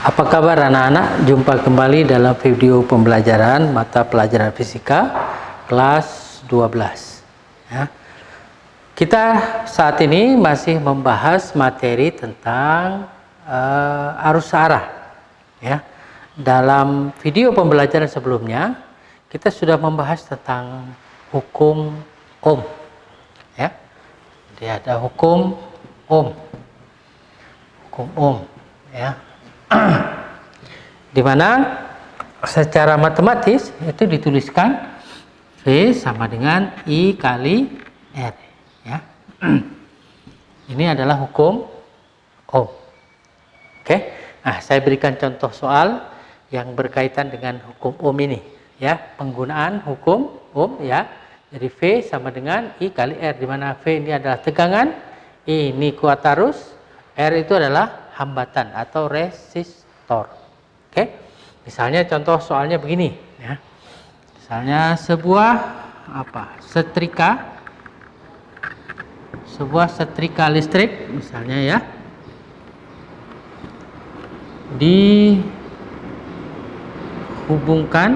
Apa kabar anak-anak? Jumpa kembali dalam video pembelajaran mata pelajaran fisika kelas 12 ya. Kita saat ini masih membahas materi tentang arus arah ya. Dalam video pembelajaran sebelumnya kita sudah membahas tentang hukum Ohm ya. Jadi ada hukum Ohm ya. Di mana secara matematis itu dituliskan V sama dengan I kali R ya. Ini adalah hukum Ohm. Oke. Nah, saya berikan contoh soal yang berkaitan dengan hukum Ohm ini ya, penggunaan hukum Ohm ya. Jadi V sama dengan I kali R, di mana V ini adalah tegangan, I ini kuat arus, R itu adalah hambatan atau resistor. Oke. Misalnya contoh soalnya begini ya. Misalnya sebuah setrika listrik misalnya ya, dihubungkan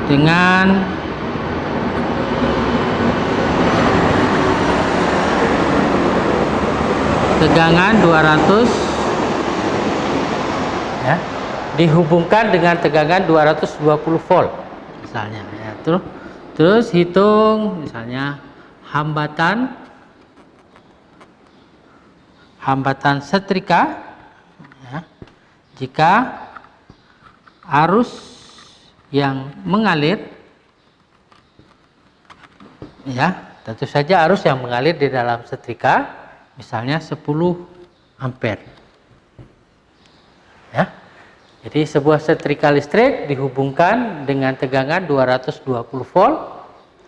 dengan tegangan 200 ya, dihubungkan dengan tegangan 220 volt misalnya ya. Terus hitung misalnya hambatan setrika ya, jika arus yang mengalir ya, tentu saja arus yang mengalir di dalam setrika misalnya 10 ampere ya. Jadi sebuah setrika listrik dihubungkan dengan tegangan 220 volt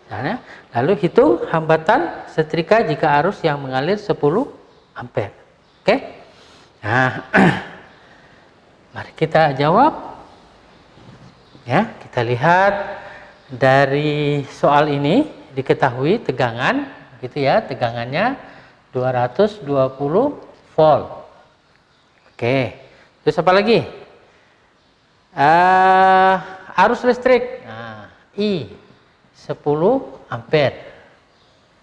misalnya, lalu hitung hambatan setrika jika arus yang mengalir 10 ampere. Oke. Nah, mari kita jawab ya. Kita lihat dari soal ini diketahui tegangan gitu ya, tegangannya 220 volt. Oke. Terus apa lagi? Arus listrik. Nah, I 10 ampere.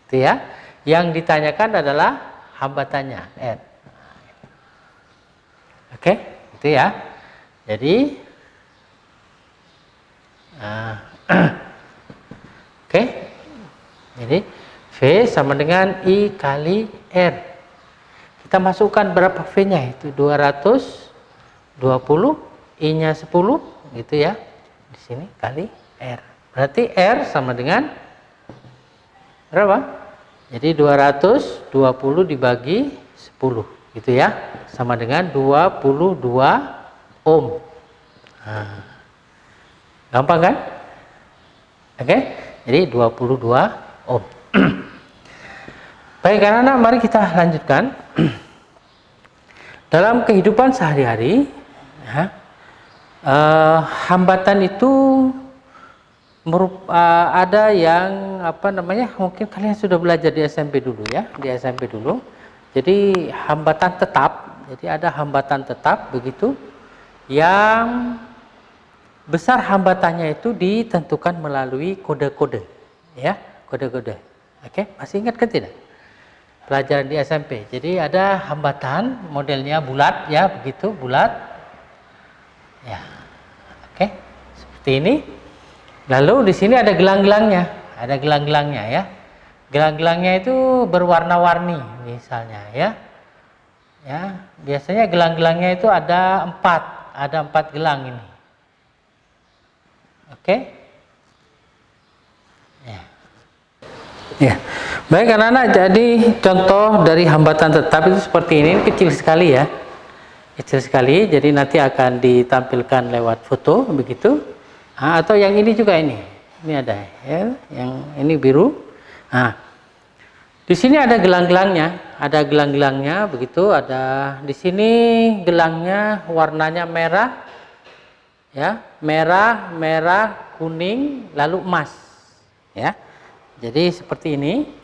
Itu ya. Yang ditanyakan adalah hambatannya R. Oke, itu ya. Jadi oke. Jadi V sama dengan I kali R. Kita masukkan berapa V-nya? Itu 220, I-nya 10 gitu ya. Di sini kali R. Berarti R sama dengan berapa? Jadi 220 dibagi 10 gitu ya. Sama dengan 22 ohm. Nah, gampang kan? Oke. Jadi 22 ohm. Baik anak-anak, mari kita lanjutkan. Dalam kehidupan sehari-hari ya, hambatan itu ada yang mungkin kalian sudah belajar di SMP dulu ya, di SMP dulu. Jadi hambatan tetap, jadi ada hambatan tetap begitu, yang besar hambatannya itu ditentukan melalui kode-kode ya, kode-kode. Oke, masih ingat kan tidak? Pelajaran di SMP. Jadi ada hambatan modelnya bulat ya, begitu bulat. Ya. Oke. Seperti ini. Lalu di sini ada gelang-gelangnya. Ada gelang-gelangnya ya. Gelang-gelangnya itu berwarna-warni misalnya ya. Ya, biasanya gelang-gelangnya itu ada 4 gelang ini. Oke. Ya. Ya. Baik anak-anak, jadi contoh dari hambatan tetap itu seperti ini, kecil sekali ya. Kecil sekali, jadi nanti akan ditampilkan lewat foto begitu. Nah, atau yang ini juga ini. Ini ada ya, yang ini biru. Nah, di sini ada gelang-gelangnya begitu, ada di sini gelangnya warnanya merah. Ya, merah, kuning, lalu emas. Ya. Jadi seperti ini.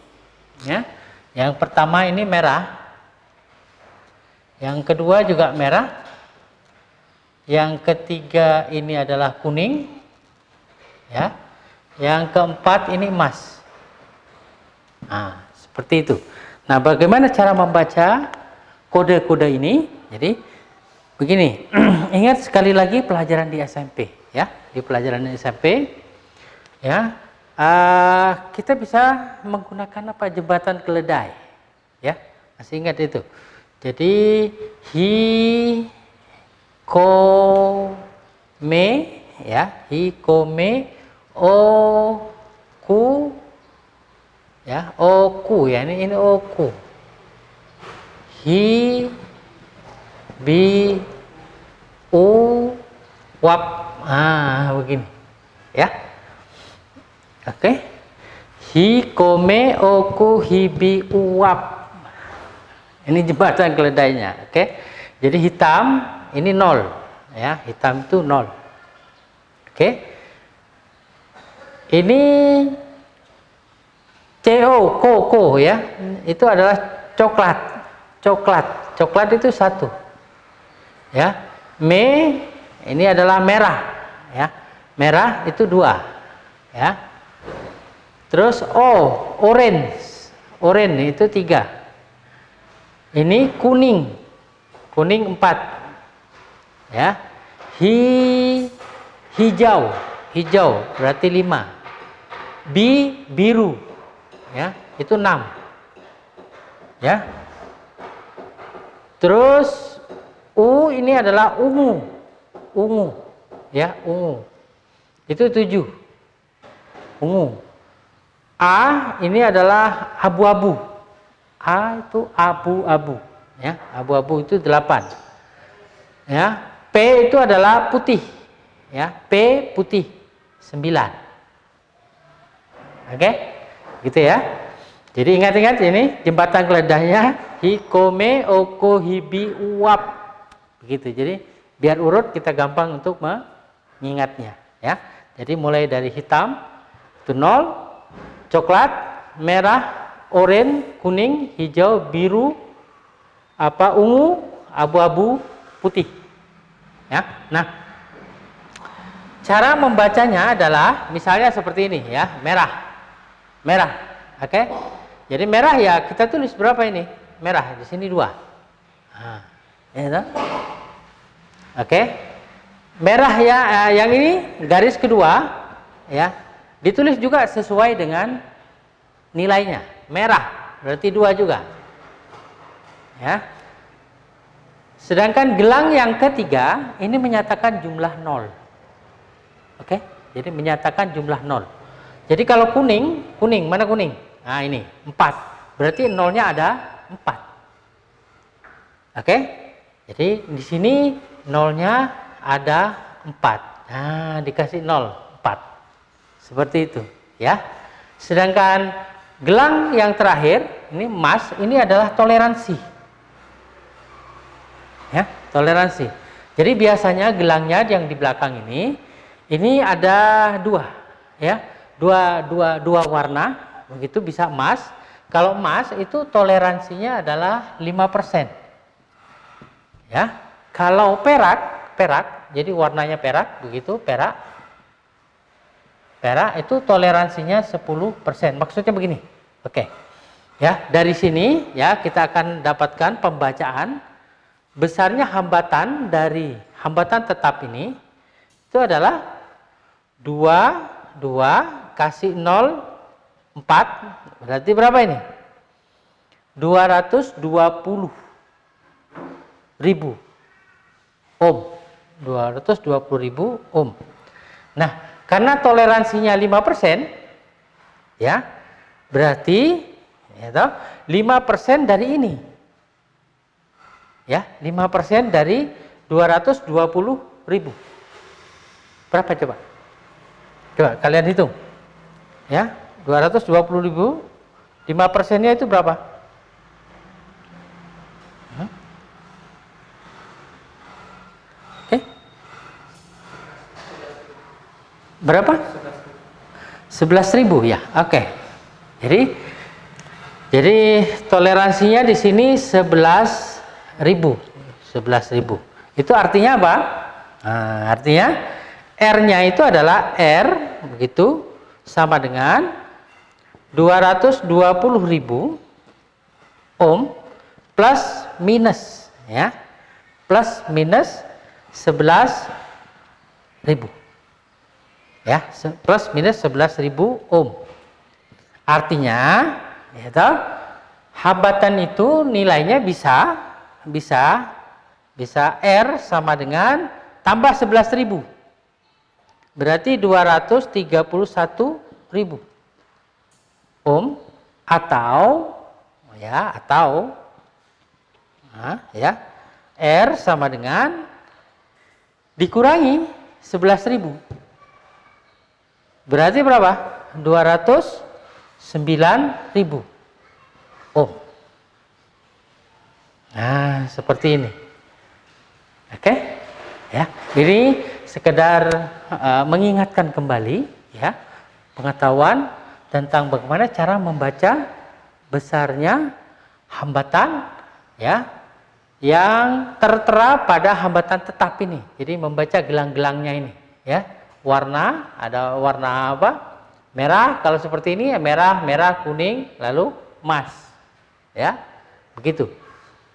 Ya, yang pertama ini merah, Yang kedua juga merah. Yang ketiga ini adalah kuning. Ya. Yang keempat ini emas. Nah, seperti itu. Nah, bagaimana cara membaca kode-kode ini? Jadi begini, ingat sekali lagi pelajaran di SMP, ya, di pelajaran di SMP, ya, kita bisa menggunakan apa, jembatan keledai, ya, masih ingat itu. Jadi hi, ko, me, ya, hi, ko, me, o, ku, ya, oku, ya, ini oku, hi, bi, u, wap, begini, ya, oke, hi, kome, oku, hibi, uwap, ini jembatan keledainya, oke. Jadi hitam ini 0, ya, hitam itu 0, oke. Ini CO, koko, ya, itu adalah coklat, coklat itu 1, ya. Me ini adalah merah, ya, merah itu 2, ya. Terus orange itu 3, ini kuning 4, ya. Hijau berarti 5, biru, ya, itu 6, ya. Terus ini adalah ungu, ya, ungu itu 7, ungu. Ini adalah abu-abu, itu abu-abu, ya, abu-abu itu 8, ya. P itu adalah putih, ya, P putih 9, oke, gitu ya. Jadi ingat-ingat ini jembatan keledainya hikome, oko, hibi, uwap, begitu. Jadi biar urut kita gampang untuk mengingatnya, ya. Jadi mulai dari hitam itu 0, coklat, merah, oranye, kuning, hijau, biru, ungu, abu-abu, putih, ya. Nah, cara membacanya adalah misalnya seperti ini, ya, merah, oke. Jadi merah, ya, kita tulis berapa ini? Merah di sini 2. Ya, oke. Merah, ya, yang ini garis kedua, ya, ditulis juga sesuai dengan nilainya. Merah berarti 2 juga, ya. Sedangkan gelang yang ketiga ini menyatakan jumlah 0, oke. Jadi menyatakan jumlah 0. Jadi kalau kuning, mana kuning? Nah, ini 4, berarti 0-nya ada 4, oke. Jadi di sini 0-nya ada 4, nah, dikasih 0, 4, seperti itu, ya. Sedangkan gelang yang terakhir ini emas, ini adalah toleransi, ya, toleransi. Jadi biasanya gelangnya yang di belakang ini ada 2, ya, dua warna, begitu, bisa emas. Kalau emas itu toleransinya adalah 5%, ya. Kalau perak, jadi warnanya perak, begitu, perak itu toleransinya 10%. Maksudnya begini, oke, ya. Dari sini, ya, kita akan dapatkan pembacaan besarnya hambatan dari hambatan tetap ini itu adalah 2 kasih 0, 4, berarti berapa ini? 220.000 ohm. 220.000 ohm. Nah, karena toleransinya 5%, ya, berarti, ya, 5% dari ini, ya, 5% dari 220.000 berapa coba? Coba kalian hitung, ya, 220.000, 5%-nya itu berapa? Oke. Berapa? 11.000, ya. Oke. Jadi toleransinya di sini 11.000, 11.000. Itu artinya apa? Nah, artinya R-nya itu adalah R begitu sama dengan 220.000 ohm plus minus ya. Plus minus 11.000. Ya, plus minus 11.000 ohm. Artinya ya, hambatan itu nilainya bisa R sama dengan tambah 11.000. Berarti 231.000 ohm atau R sama dengan dikurangi 11.000. Berarti berapa? 209.000 ohm. Nah, seperti ini. Oke? Ya. Ini sekedar mengingatkan kembali ya, pengetahuan tentang bagaimana cara membaca besarnya hambatan ya yang tertera pada hambatan tetap ini. Jadi membaca gelang-gelangnya ini ya. Warna, ada warna apa? Merah, kalau seperti ini ya merah, kuning, lalu emas. Ya. Begitu.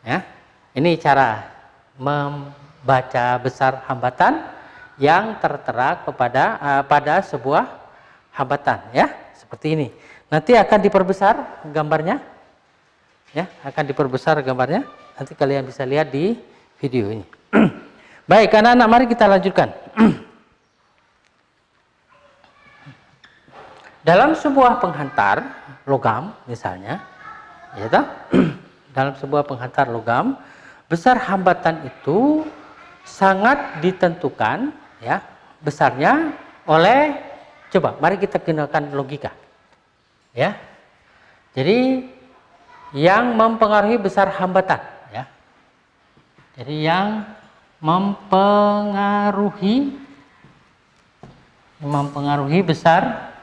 Ya. Ini cara membaca besar hambatan yang tertera pada sebuah hambatan ya, seperti ini. Nanti akan diperbesar gambarnya. Ya, akan diperbesar gambarnya. Nanti kalian bisa lihat di video ini. Baik, anak-anak, mari kita lanjutkan. Dalam sebuah penghantar logam misalnya, ya dalam sebuah penghantar logam, besar hambatan itu sangat ditentukan ya besarnya oleh, coba mari kita gunakan logika ya. Jadi yang mempengaruhi besar hambatan ya, jadi yang mempengaruhi besar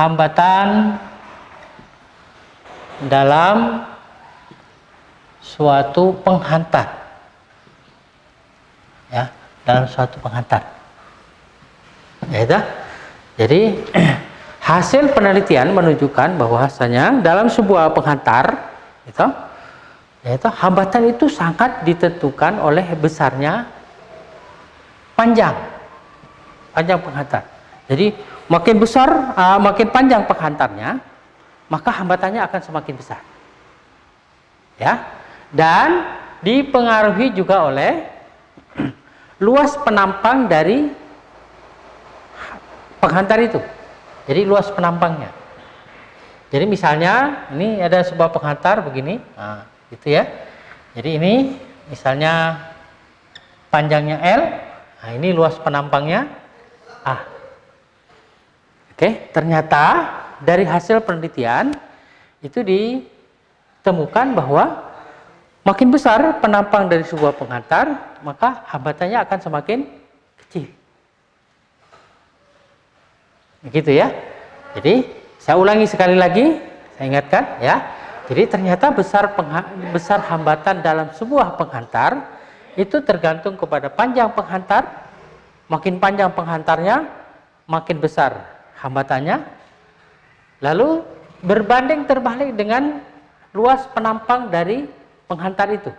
hambatan dalam suatu penghantar ya, dalam suatu penghantar ya itu. Jadi hasil penelitian menunjukkan bahwasanya dalam sebuah penghantar itu yaitu hambatan itu sangat ditentukan oleh besarnya panjang penghantar. Jadi makin besar, makin panjang penghantarnya, maka hambatannya akan semakin besar ya. Dan dipengaruhi juga oleh luas penampang dari penghantar itu. Jadi luas penampangnya. Jadi misalnya ini ada sebuah penghantar begini, nah, gitu ya. Jadi ini misalnya panjangnya L, nah ini luas penampangnya A. Oke, ternyata dari hasil penelitian itu ditemukan bahwa makin besar penampang dari sebuah penghantar, maka hambatannya akan semakin kecil. Begitu ya. Jadi saya ulangi sekali lagi, saya ingatkan ya. Jadi ternyata besar hambatan dalam sebuah penghantar itu tergantung kepada panjang penghantar. Makin panjang penghantarnya, makin besar hambatannya. Lalu berbanding terbalik dengan luas penampang dari penghantar itu.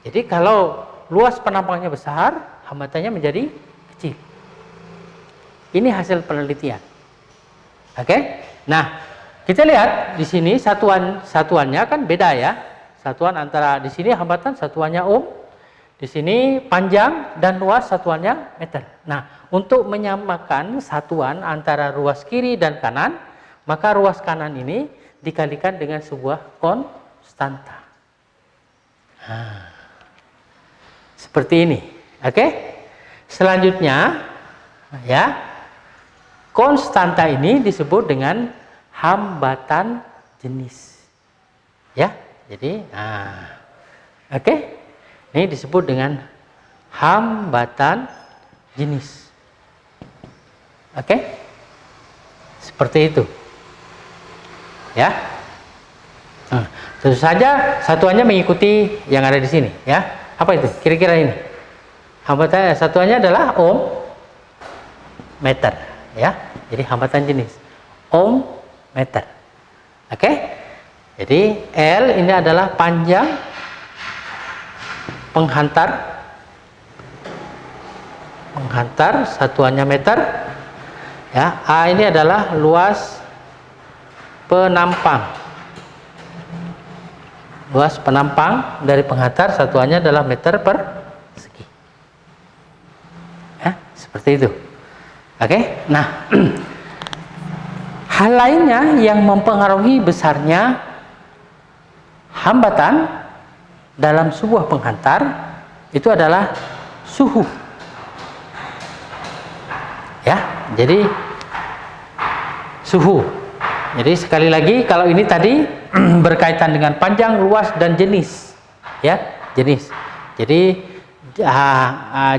Jadi kalau luas penampangnya besar, hambatannya menjadi kecil. Ini hasil penelitian. Oke? Nah, kita lihat di sini satuannya kan beda ya. Satuan antara di sini hambatan satuannya ohm, di sini panjang dan luas satuannya meter. Nah, untuk menyamakan satuan antara ruas kiri dan kanan, maka ruas kanan ini dikalikan dengan sebuah konstanta. Nah, seperti ini. Oke? Selanjutnya ya, konstanta ini disebut dengan hambatan jenis. Ya, jadi, oke, ini disebut dengan hambatan jenis. Oke, seperti itu. Ya, Tentu saja satuannya mengikuti yang ada di sini, ya. Apa itu? Kira-kira ini. Hambatan satuannya adalah ohm meter, ya. Jadi hambatan jenis ohm meter. Oke? Jadi L ini adalah panjang penghantar, satuannya meter. Ya, A ini adalah luas penampang. Luas penampang dari penghantar, satuannya adalah meter persegi. Ya, seperti itu. Oke, nah hal lainnya yang mempengaruhi besarnya hambatan dalam sebuah penghantar itu adalah suhu. Ya, jadi suhu. Jadi sekali lagi, kalau ini tadi berkaitan dengan panjang, luas, dan jenis, ya, jenis. Jadi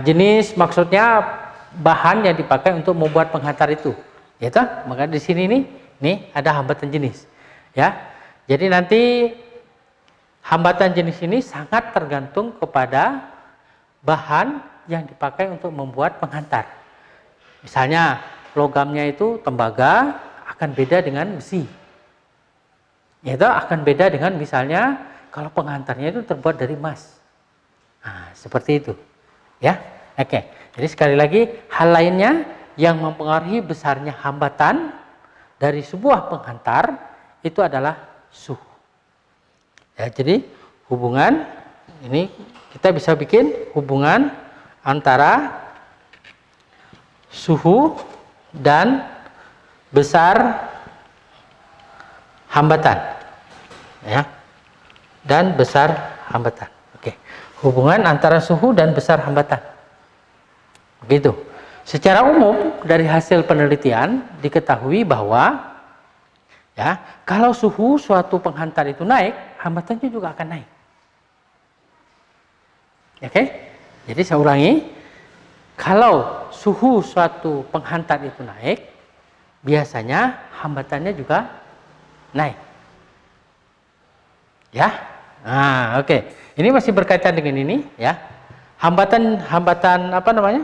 jenis maksudnya bahan yang dipakai untuk membuat penghantar itu, ya toh? Maka di sini nih ada hambatan jenis, ya. Jadi nanti hambatan jenis ini sangat tergantung kepada bahan yang dipakai untuk membuat penghantar. Misalnya logamnya itu tembaga, akan beda dengan besi. Itu akan beda dengan misalnya kalau penghantarnya itu terbuat dari emas. Nah, seperti itu. Ya. Oke. Jadi sekali lagi, hal lainnya yang mempengaruhi besarnya hambatan dari sebuah penghantar itu adalah suhu. Ya, jadi hubungan ini kita bisa bikin hubungan antara suhu dan besar hambatan, ya, dan besar hambatan. Oke, hubungan antara suhu dan besar hambatan. Begitu. Secara umum dari hasil penelitian diketahui bahwa, ya, kalau suhu suatu penghantar itu naik, hambatannya juga akan naik. Oke, jadi saya ulangi, kalau suhu suatu penghantar itu naik, biasanya hambatannya juga naik. Ya. Nah, oke. Ini masih berkaitan dengan ini, ya. Hambatan apa namanya?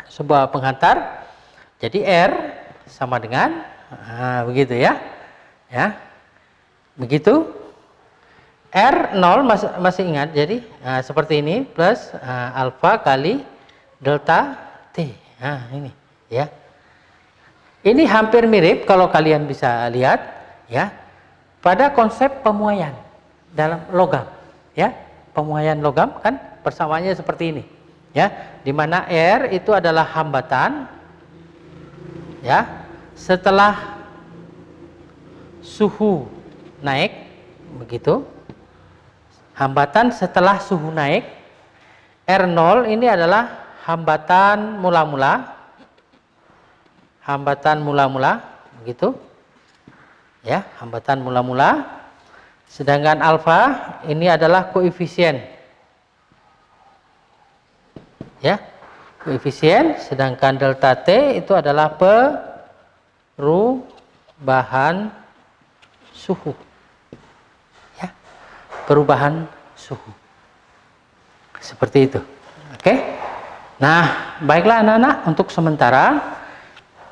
Sebuah penghantar. Jadi R sama dengan begitu, ya. Ya. Begitu. R0 masih ingat. Jadi seperti ini plus alfa kali delta T. Nah, ini, ya. Ini hampir mirip kalau kalian bisa lihat, ya, pada konsep pemuaian dalam logam, ya. Pemuaian logam kan persamaannya seperti ini, ya, di mana R itu adalah hambatan, ya, setelah suhu naik, begitu. Hambatan setelah suhu naik. R0 ini adalah hambatan mula-mula. Hambatan mula-mula, begitu, ya, hambatan mula-mula. Sedangkan alfa ini adalah koefisien, ya, koefisien. Sedangkan delta T itu adalah perubahan suhu, ya, perubahan suhu, seperti itu. Oke. Nah, baiklah anak-anak, untuk sementara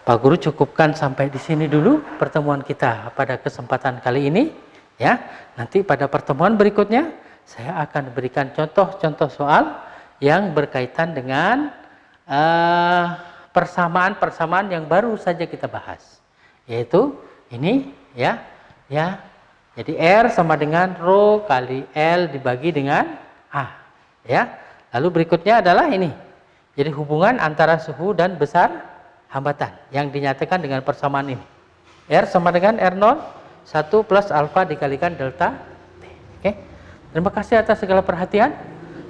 Pak Guru cukupkan sampai di sini dulu pertemuan kita pada kesempatan kali ini, ya. Nanti pada pertemuan berikutnya saya akan berikan contoh-contoh soal yang berkaitan dengan persamaan-persamaan yang baru saja kita bahas, yaitu ini, ya, ya. Jadi R sama dengan rho kali L dibagi dengan A, ya. Lalu berikutnya adalah ini. Jadi hubungan antara suhu dan besar hambatan yang dinyatakan dengan persamaan ini. R sama dengan R0 1 plus alfa dikalikan delta T. Oke. Terima kasih atas segala perhatian.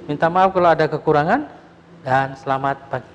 Minta maaf kalau ada kekurangan dan selamat pagi.